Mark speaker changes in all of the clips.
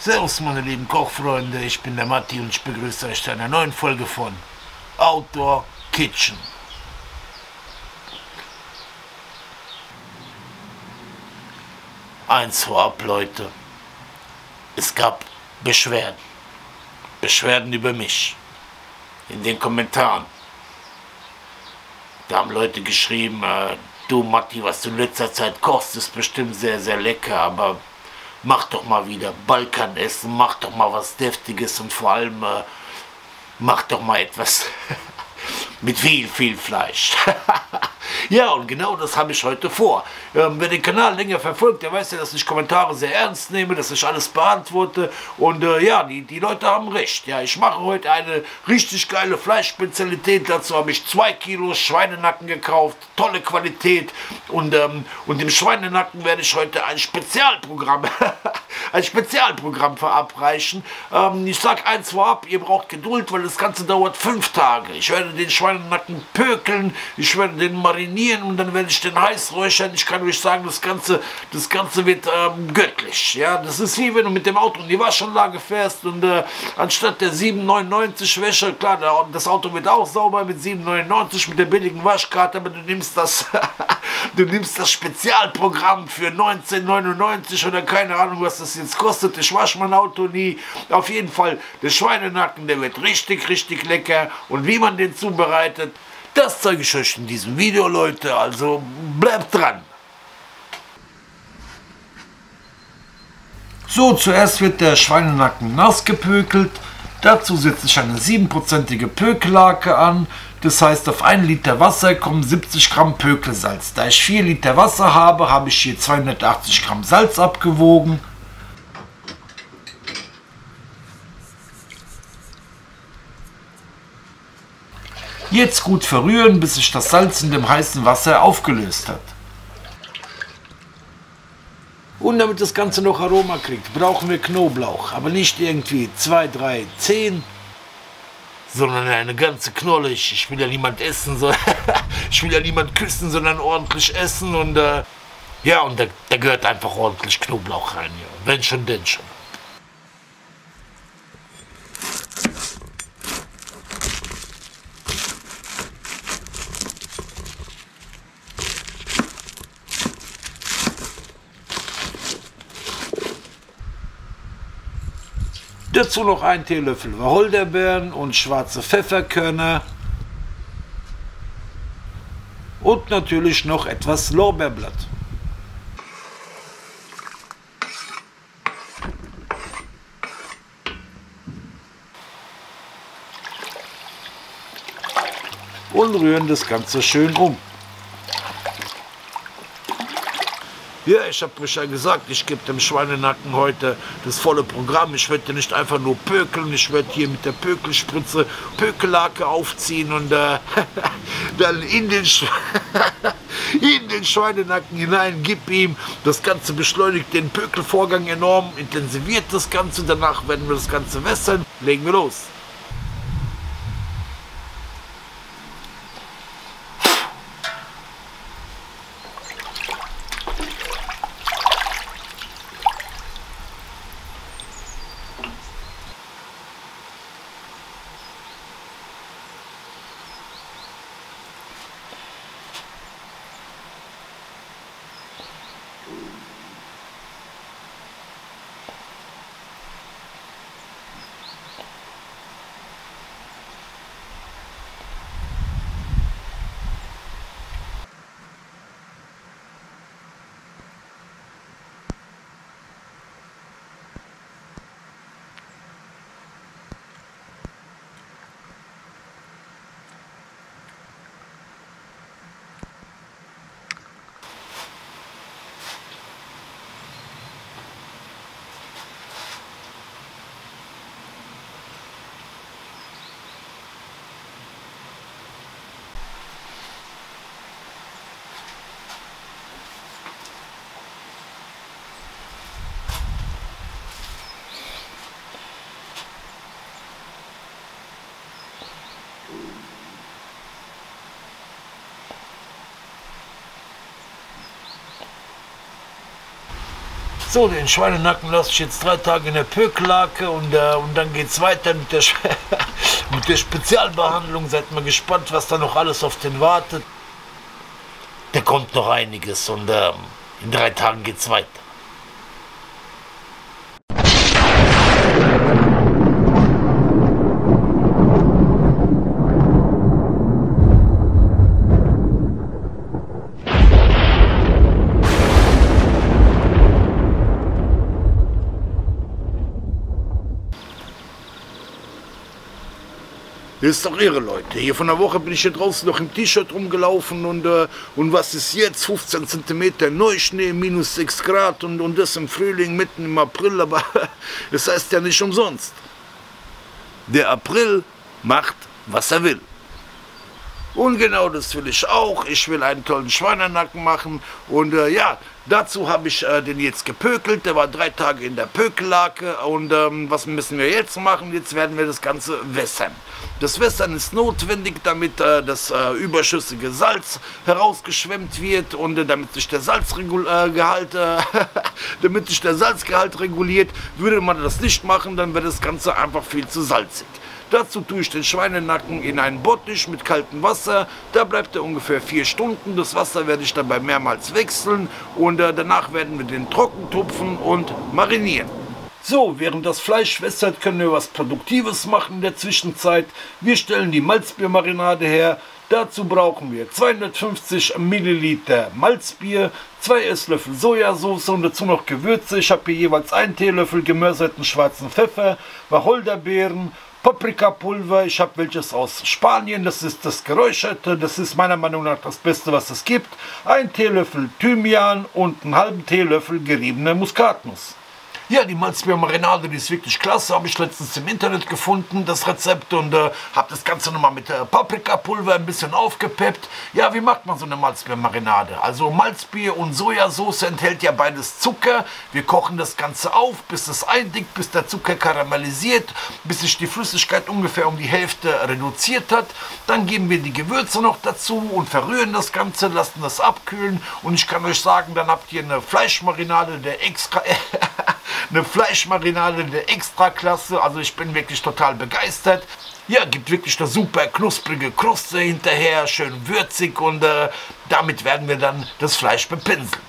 Speaker 1: Servus meine lieben Kochfreunde, ich bin der Matti und ich begrüße euch zu einer neuen Folge von Outdoor Kitchen. Eins vorab, Leute, es gab Beschwerden über mich in den Kommentaren. Da haben Leute geschrieben, du Matti, was du in letzter Zeit kochst, ist bestimmt sehr, sehr lecker, aber mach doch mal wieder Balkanessen, mach doch mal was Deftiges und vor allem mach doch mal etwas mit viel Fleisch. Ja, und genau das habe ich heute vor. Wer den Kanal länger verfolgt, der weiß ja, dass ich Kommentare sehr ernst nehme, dass ich alles beantworte. Und ja, die Leute haben recht. Ja, ich mache heute eine richtig geile Fleischspezialität. Dazu habe ich 2 Kilo Schweinenacken gekauft. Tolle Qualität. Und im Schweinenacken werde ich heute ein Spezialprogramm, verabreichen. Ich sage eins vorab, ihr braucht Geduld, weil das Ganze dauert 5 Tage. Ich werde den Schweinenacken pökeln, ich werde den marinieren und dann werde ich den heiß räuchern. Ich kann euch sagen, das Ganze wird göttlich. Ja, das ist wie wenn du mit dem Auto in die Waschanlage fährst und anstatt der 7,99 Wäsche, klar, das Auto wird auch sauber mit 7,99 mit der billigen Waschkarte, aber du nimmst das Spezialprogramm für 19,99 oder keine Ahnung, was das jetzt kostet. Ich wasche mein Auto nie. Auf jeden Fall, der Schweinenacken, der wird richtig lecker. Und wie man den zubereitet, das zeige ich euch in diesem Video, Leute. Also bleibt dran. So, zuerst wird der Schweinenacken nass gepökelt. Dazu setze ich eine 7%ige Pökellake an. Das heißt, auf 1 Liter Wasser kommen 70 Gramm Pökelsalz. Da ich 4 Liter Wasser habe, habe ich hier 280 Gramm Salz abgewogen. Jetzt gut verrühren, bis sich das Salz in dem heißen Wasser aufgelöst hat. Und damit das Ganze noch Aroma kriegt, brauchen wir Knoblauch. Aber nicht irgendwie 2, 3, 10, sondern eine ganze Knolle. Ich will ja niemand essen, ich will ja niemand küssen, sondern ordentlich essen. Und ja, und da gehört einfach ordentlich Knoblauch rein. Ja. Wenn schon, denn schon. Dazu noch 1 Teelöffel Wacholderbeeren und schwarze Pfefferkörner und natürlich noch etwas Lorbeerblatt. Und rühren das Ganze schön um. Ja, ich habe euch ja gesagt, ich gebe dem Schweinenacken heute das volle Programm. Ich werde nicht einfach nur pökeln, ich werde hier mit der Pökelspritze Pökellake aufziehen und dann in den Schweinenacken hinein, gib ihm. Das Ganze beschleunigt den Pökelvorgang enorm, intensiviert das Ganze. Danach werden wir das Ganze wässern. Legen wir los. So, den Schweinenacken lasse ich jetzt 3 Tage in der Pökellake und dann geht es weiter mit der, mit der Spezialbehandlung. Seid mal gespannt, was da noch alles auf den wartet. Da kommt noch einiges und in 3 Tagen geht es weiter. Das ist doch irre, Leute. Hier von der Woche bin ich hier draußen noch im T-Shirt rumgelaufen und was ist jetzt? 15 cm Neuschnee, minus 6 Grad und das im Frühling, mitten im April, aber das heißt ja nicht umsonst. Der April macht, was er will. Und genau das will ich auch. Ich will einen tollen Schweinenacken machen. Und ja, dazu habe ich den jetzt gepökelt. Der war 3 Tage in der Pökellake. Und was müssen wir jetzt machen? Jetzt werden wir das Ganze wässern. Das Wässern ist notwendig, damit das überschüssige Salz herausgeschwemmt wird und damit sich der Salzgehalt reguliert. Würde man das nicht machen, dann wäre das Ganze einfach viel zu salzig. Dazu tue ich den Schweinenacken in einen Bottich mit kaltem Wasser. Da bleibt er ungefähr 4 Stunden. Das Wasser werde ich dabei mehrmals wechseln und danach werden wir den trocken tupfen und marinieren. So, während das Fleisch wässert, können wir was Produktives machen in der Zwischenzeit. Wir stellen die Malzbiermarinade her. Dazu brauchen wir 250 Milliliter Malzbier, 2 Esslöffel Sojasauce und dazu noch Gewürze. Ich habe hier jeweils 1 Teelöffel gemörserten schwarzen Pfeffer, Wacholderbeeren, Paprikapulver, ich habe welches aus Spanien, das ist das geräucherte, das ist meiner Meinung nach das Beste, was es gibt. 1 Teelöffel Thymian und einen halben Teelöffel geriebene Muskatnuss. Ja, die Malzbiermarinade, die ist wirklich klasse, habe ich letztens im Internet gefunden, das Rezept, und habe das Ganze nochmal mit Paprikapulver ein bisschen aufgepeppt. Ja, wie macht man so eine Malzbiermarinade? Also Malzbier und Sojasauce enthält ja beides Zucker. Wir kochen das Ganze auf, bis es eindickt, bis der Zucker karamellisiert, bis sich die Flüssigkeit ungefähr um die Hälfte reduziert hat. Dann geben wir die Gewürze noch dazu und verrühren das Ganze, lassen das abkühlen, und ich kann euch sagen, dann habt ihr eine Fleischmarinade der Extraklasse, also ich bin wirklich total begeistert. Ja, gibt wirklich eine super knusprige Kruste hinterher, schön würzig, und damit werden wir dann das Fleisch bepinseln.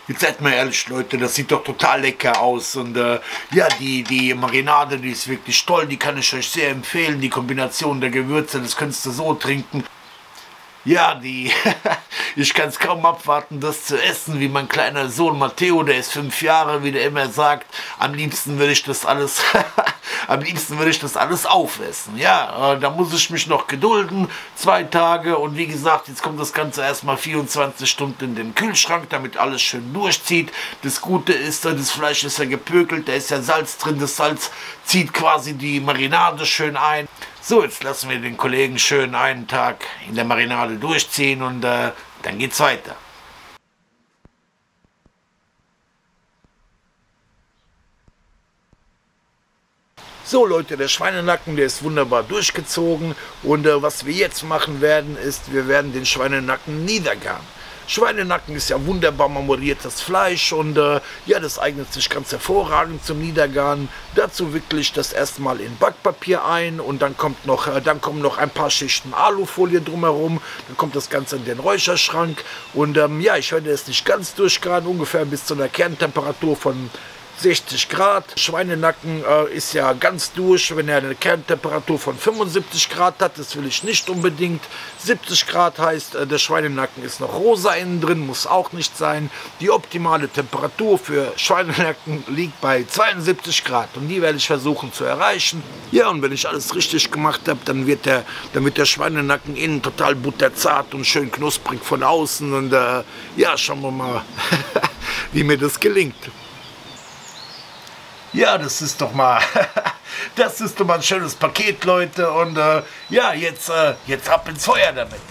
Speaker 1: Jetzt seid mal ehrlich, Leute, das sieht doch total lecker aus. Und ja, die Marinade, die ist wirklich toll, die kann ich euch sehr empfehlen. Die Kombination der Gewürze, das könntest du so trinken. Ja, ich kann es kaum abwarten, das zu essen, wie mein kleiner Sohn Matteo, der ist 5 Jahre, wie der immer sagt. Am liebsten würde ich das alles, am liebsten würde ich das alles aufessen. Ja, da muss ich mich noch gedulden, 2 Tage. Und wie gesagt, jetzt kommt das Ganze erstmal 24 Stunden in den Kühlschrank, damit alles schön durchzieht. Das Gute ist, das Fleisch ist ja gepökelt, da ist ja Salz drin. Das Salz zieht quasi die Marinade schön ein. So, jetzt lassen wir den Kollegen schön einen Tag in der Marinade durchziehen und dann geht's weiter. So Leute, der Schweinenacken, der ist wunderbar durchgezogen und was wir jetzt machen werden, ist, wir werden den Schweinenacken niedergaren. Schweinenacken ist ja wunderbar marmoriertes Fleisch und ja, das eignet sich ganz hervorragend zum Niedergaren. Dazu wickle ich das erstmal in Backpapier ein und dann kommen noch ein paar Schichten Alufolie drumherum. Dann kommt das Ganze in den Räucherschrank und ja, ich werde es nicht ganz durchgaren, ungefähr bis zu einer Kerntemperatur von 60 Grad. Schweinenacken ist ja ganz durch, wenn er eine Kerntemperatur von 75 Grad hat. Das will ich nicht unbedingt. 70 Grad heißt, der Schweinenacken ist noch rosa innen drin, muss auch nicht sein. Die optimale Temperatur für Schweinenacken liegt bei 72 Grad und die werde ich versuchen zu erreichen. Ja, und wenn ich alles richtig gemacht habe, dann wird der Schweinenacken innen total butterzart und schön knusprig von außen und ja, schauen wir mal, wie mir das gelingt. Ja, das ist doch mal ein schönes Paket, Leute. Und ja, jetzt ab ins Feuer damit.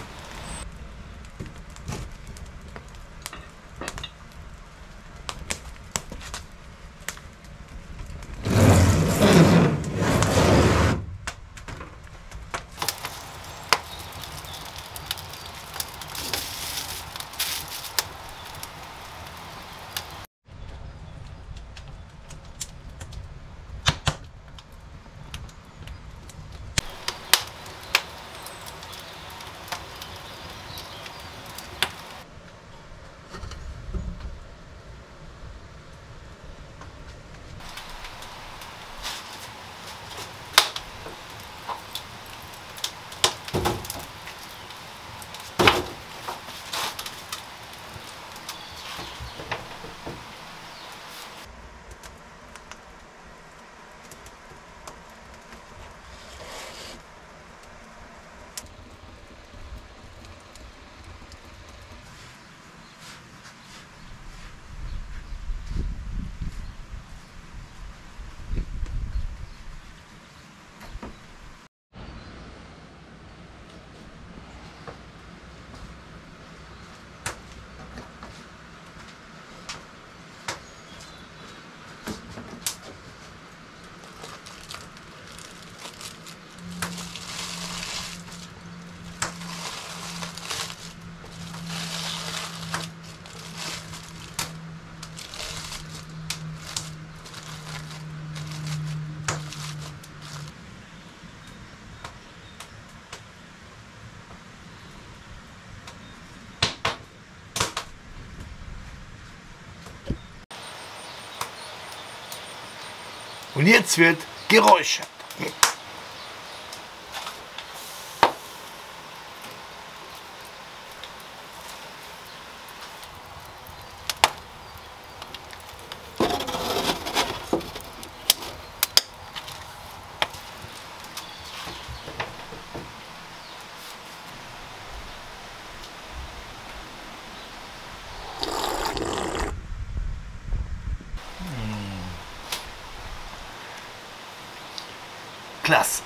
Speaker 1: Und jetzt wird geräuchert. Klasse.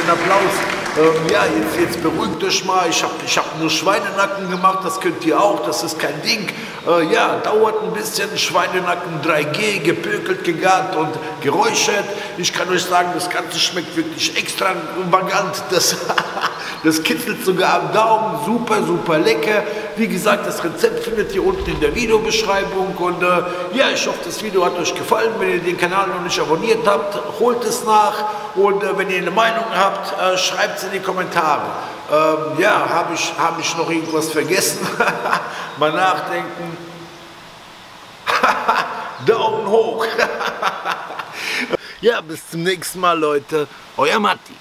Speaker 2: schönen Applaus. Ja, jetzt beruhigt euch mal. Ich hab nur Schweinenacken gemacht, das könnt ihr auch, das ist kein Ding. Ja, dauert ein bisschen, Schweinenacken 3G, gepökelt, gegart und geräuchert. Ich kann euch sagen, das Ganze schmeckt wirklich extravagant. Das kitzelt sogar am Daumen, super, super lecker. Wie gesagt, das Rezept findet ihr unten in der Videobeschreibung. Und ja, ich hoffe, das Video hat euch gefallen. Wenn ihr den Kanal noch nicht abonniert habt, holt es nach. Und wenn ihr eine Meinung habt, schreibt es in die Kommentare. Ja, hab ich noch irgendwas vergessen? Mal nachdenken. Daumen hoch. Ja, bis zum nächsten Mal, Leute. Euer Matti.